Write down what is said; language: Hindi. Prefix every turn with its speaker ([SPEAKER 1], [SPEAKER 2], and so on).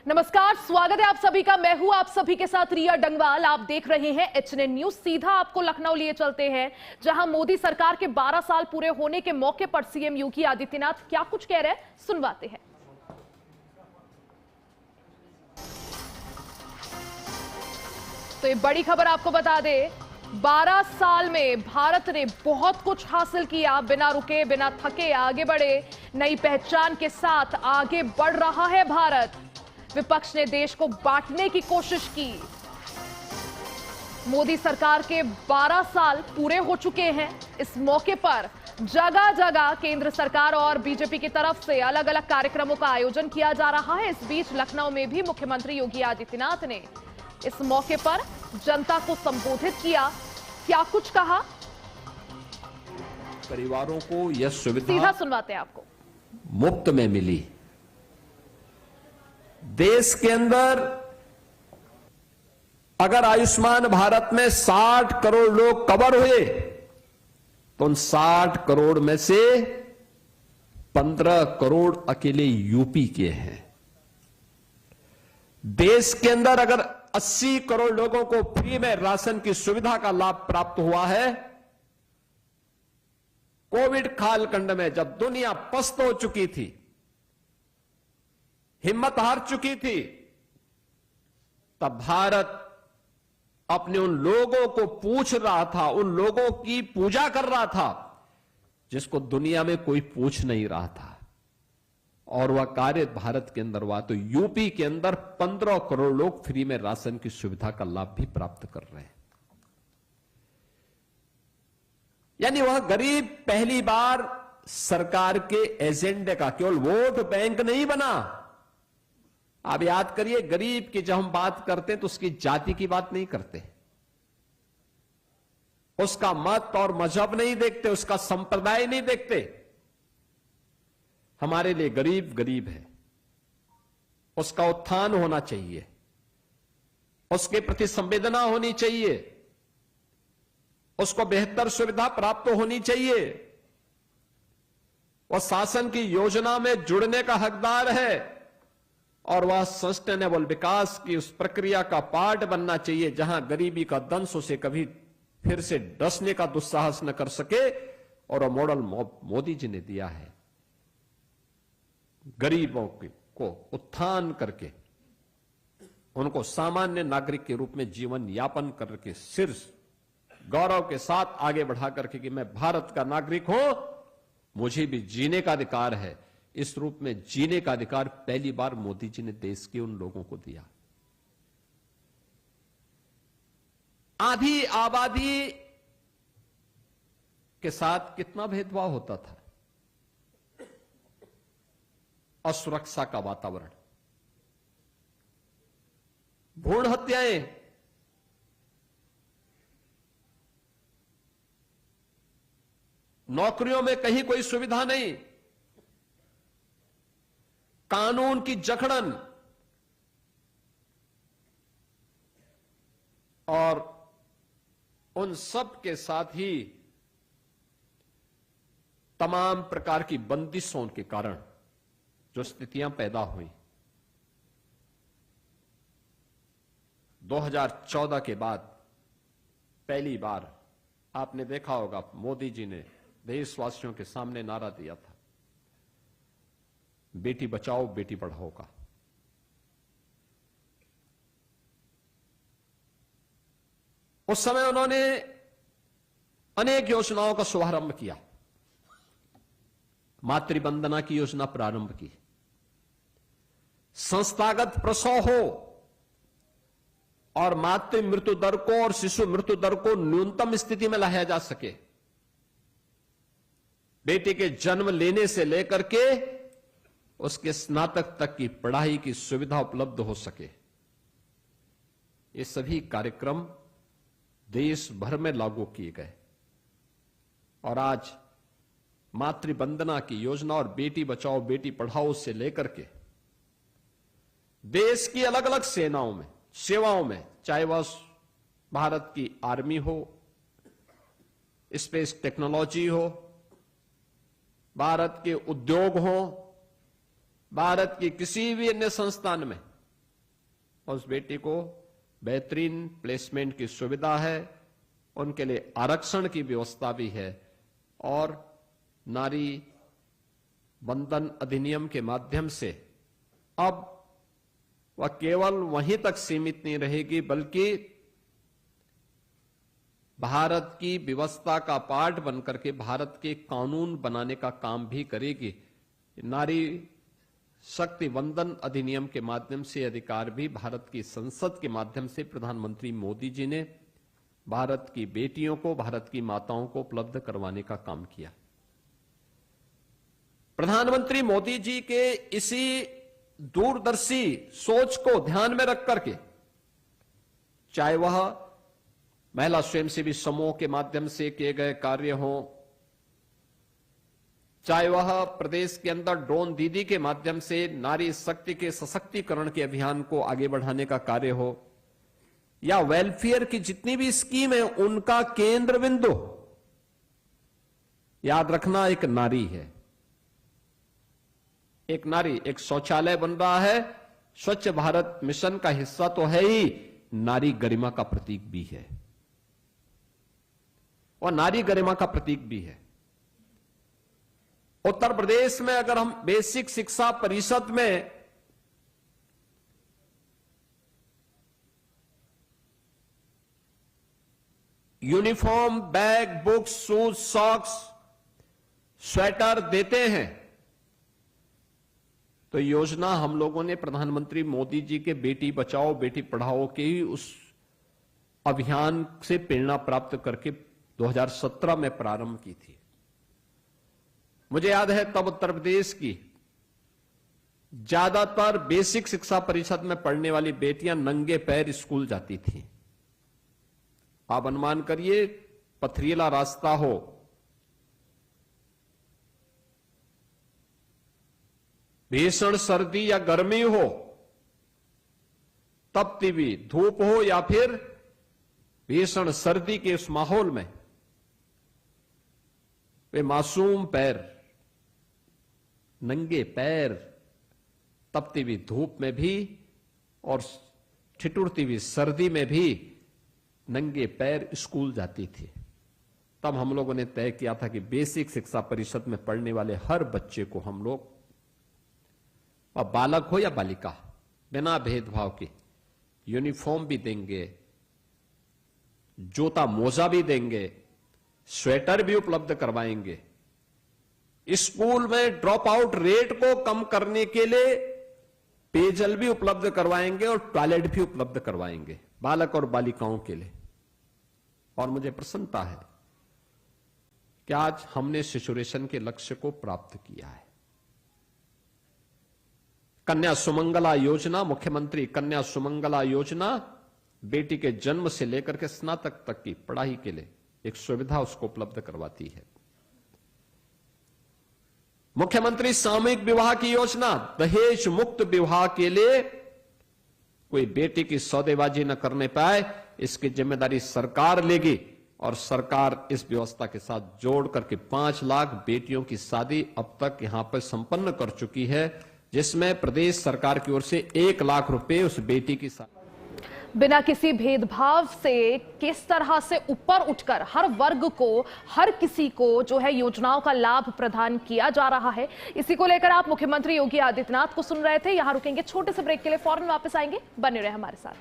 [SPEAKER 1] नमस्कार, स्वागत है आप सभी का। मैं हूं आप सभी के साथ रिया डंगवाल। आप देख रहे हैं एचएनएन न्यूज। सीधा आपको लखनऊ लिए चलते हैं, जहां मोदी सरकार के 12 साल पूरे होने के मौके पर सीएम योगी आदित्यनाथ क्या कुछ कह रहे हैं, सुनवाते हैं। तो ये बड़ी खबर आपको बता दें, 12 साल में भारत ने बहुत कुछ हासिल किया। बिना रुके, बिना थके आगे बढ़े, नई पहचान के साथ आगे बढ़ रहा है भारत। विपक्ष ने देश को बांटने की कोशिश की। मोदी सरकार के 12 साल पूरे हो चुके हैं। इस मौके पर जगह जगह केंद्र सरकार और बीजेपी की तरफ से अलग अलग कार्यक्रमों का आयोजन किया जा रहा है। इस बीच लखनऊ में भी मुख्यमंत्री योगी आदित्यनाथ ने इस मौके पर जनता को संबोधित किया। क्या कुछ कहा,
[SPEAKER 2] परिवारों को यह सुविधा
[SPEAKER 1] सीधा सुनवाते हैं आपको।
[SPEAKER 2] मुफ्त में मिली। देश के अंदर अगर आयुष्मान भारत में 60 करोड़ लोग कवर हुए तो उन 60 करोड़ में से 15 करोड़ अकेले यूपी के हैं। देश के अंदर अगर 80 करोड़ लोगों को फ्री में राशन की सुविधा का लाभ प्राप्त हुआ है, कोविड कालखंड में जब दुनिया पस्त हो चुकी थी, हिम्मत हार चुकी थी, तब भारत अपने उन लोगों को पूछ रहा था, उन लोगों की पूजा कर रहा था जिसको दुनिया में कोई पूछ नहीं रहा था। और वह कार्य भारत के अंदर हुआ। तो यूपी के अंदर 15 करोड़ लोग फ्री में राशन की सुविधा का लाभ भी प्राप्त कर रहे हैं। यानी वह गरीब पहली बार सरकार के एजेंडे का केवल वोट बैंक नहीं बना। आप याद करिए, गरीब की जब हम बात करते हैं तो उसकी जाति की बात नहीं करते, उसका मत और मजहब नहीं देखते, उसका संप्रदाय नहीं देखते। हमारे लिए गरीब गरीब है, उसका उत्थान होना चाहिए, उसके प्रति संवेदना होनी चाहिए, उसको बेहतर सुविधा प्राप्त होनी चाहिए, वह शासन की योजना में जुड़ने का हकदार है और वह सस्टेनेबल विकास की उस प्रक्रिया का पार्ट बनना चाहिए जहां गरीबी का दंश उसे कभी फिर से डसने का दुस्साहस न कर सके। और वह मॉडल मोदी जी ने दिया है। गरीबों को उत्थान करके उनको सामान्य नागरिक के रूप में जीवन यापन करके सिर गौरव के साथ आगे बढ़ा करके कि मैं भारत का नागरिक हूं, मुझे भी जीने का अधिकार है। इस रूप में जीने का अधिकार पहली बार मोदी जी ने देश के उन लोगों को दिया। आधी आबादी के साथ कितना भेदभाव होता था, असुरक्षा का वातावरण, भ्रूण हत्याएं, नौकरियों में कहीं कोई सुविधा नहीं, कानून की जकड़न और उन सब के साथ ही तमाम प्रकार की बंदिशों के कारण जो स्थितियां पैदा हुई। 2014 के बाद पहली बार आपने देखा होगा मोदी जी ने देशवासियों के सामने नारा दिया था, बेटी बचाओ बेटी पढ़ाओ का। उस समय उन्होंने अनेक योजनाओं का शुभारंभ किया। मातृवंदना की योजना प्रारंभ की, संस्थागत प्रसव हो और मातृ मृत्यु दर को और शिशु मृत्यु दर को न्यूनतम स्थिति में लाया जा सके, बेटे के जन्म लेने से लेकर के उसके स्नातक तक की पढ़ाई की सुविधा उपलब्ध हो सके। ये सभी कार्यक्रम देश भर में लागू किए गए और आज मातृवंदना की योजना और बेटी बचाओ बेटी पढ़ाओ से लेकर के देश की अलग अलग सेवाओं में, चाहे वह भारत की आर्मी हो, स्पेस टेक्नोलॉजी हो, भारत के उद्योग हो, भारत की किसी भी अन्य संस्थान में उस बेटी को बेहतरीन प्लेसमेंट की सुविधा है, उनके लिए आरक्षण की व्यवस्था भी है और नारी बंधन अधिनियम के माध्यम से अब वह केवल वहीं तक सीमित नहीं रहेगी बल्कि भारत की व्यवस्था का पार्ट बनकर के भारत के कानून बनाने का काम भी करेगी। नारी शक्ति वंदन अधिनियम के माध्यम से अधिकार भी भारत की संसद के माध्यम से प्रधानमंत्री मोदी जी ने भारत की बेटियों को, भारत की माताओं को उपलब्ध करवाने का काम किया। प्रधानमंत्री मोदी जी के इसी दूरदर्शी सोच को ध्यान में रख करके, चाहे वह महिला स्वयंसेवी समूह के माध्यम से किए गए कार्य हो, चाहे वह प्रदेश के अंदर ड्रोन दीदी के माध्यम से नारी शक्ति के सशक्तिकरण के अभियान को आगे बढ़ाने का कार्य हो, या वेलफेयर की जितनी भी स्कीम है उनका केंद्र बिंदु याद रखना एक नारी है। एक नारी, एक शौचालय बन रहा है, स्वच्छ भारत मिशन का हिस्सा तो है ही, नारी गरिमा का प्रतीक भी है और नारी गरिमा का प्रतीक भी है। उत्तर प्रदेश में अगर हम बेसिक शिक्षा परिषद में uniform, bag, books, shoes, socks, sweater देते हैं तो योजना हम लोगों ने प्रधानमंत्री मोदी जी के बेटी बचाओ बेटी पढ़ाओ के ही उस अभियान से प्रेरणा प्राप्त करके 2017 में प्रारंभ की थी। मुझे याद है तब उत्तर प्रदेश की ज्यादातर बेसिक शिक्षा परिषद में पढ़ने वाली बेटियां नंगे पैर स्कूल जाती थीं। आप अनुमान करिए, पथरीला रास्ता हो, भीषण सर्दी या गर्मी हो, तपती हुई धूप हो या फिर भीषण सर्दी के उस माहौल में वे मासूम पैर, नंगे पैर, तपती हुई धूप में भी और ठिठुरती हुई सर्दी में भी नंगे पैर स्कूल जाती थी। तब हम लोगों ने तय किया था कि बेसिक शिक्षा परिषद में पढ़ने वाले हर बच्चे को हम लोग, और बालक हो या बालिका, बिना भेदभाव के यूनिफॉर्म भी देंगे, जूता मोजा भी देंगे, स्वेटर भी उपलब्ध करवाएंगे। स्कूल में ड्रॉप आउट रेट को कम करने के लिए पेयजल भी उपलब्ध करवाएंगे और टॉयलेट भी उपलब्ध करवाएंगे बालक और बालिकाओं के लिए। और मुझे प्रसन्नता है कि आज हमने शिशुरेशन के लक्ष्य को प्राप्त किया है। कन्या सुमंगला योजना, मुख्यमंत्री कन्या सुमंगला योजना बेटी के जन्म से लेकर के स्नातक तक की पढ़ाई के लिए एक सुविधा उसको उपलब्ध करवाती है। मुख्यमंत्री सामूहिक विवाह की योजना, दहेज मुक्त विवाह के लिए कोई बेटी की सौदेबाजी न करने पाए, इसकी जिम्मेदारी सरकार लेगी और सरकार इस व्यवस्था के साथ जोड़ करके 5 लाख बेटियों की शादी अब तक यहां पर संपन्न कर चुकी है, जिसमें प्रदेश सरकार की ओर से 1 लाख रुपए उस बेटी की शादी।
[SPEAKER 1] बिना किसी भेदभाव से किस तरह से ऊपर उठकर हर वर्ग को, हर किसी को जो है योजनाओं का लाभ प्रदान किया जा रहा है, इसी को लेकर आप मुख्यमंत्री योगी आदित्यनाथ को सुन रहे थे। यहां रुकेंगे छोटे से ब्रेक के लिए, फौरन वापस आएंगे, बने रहे हमारे साथ।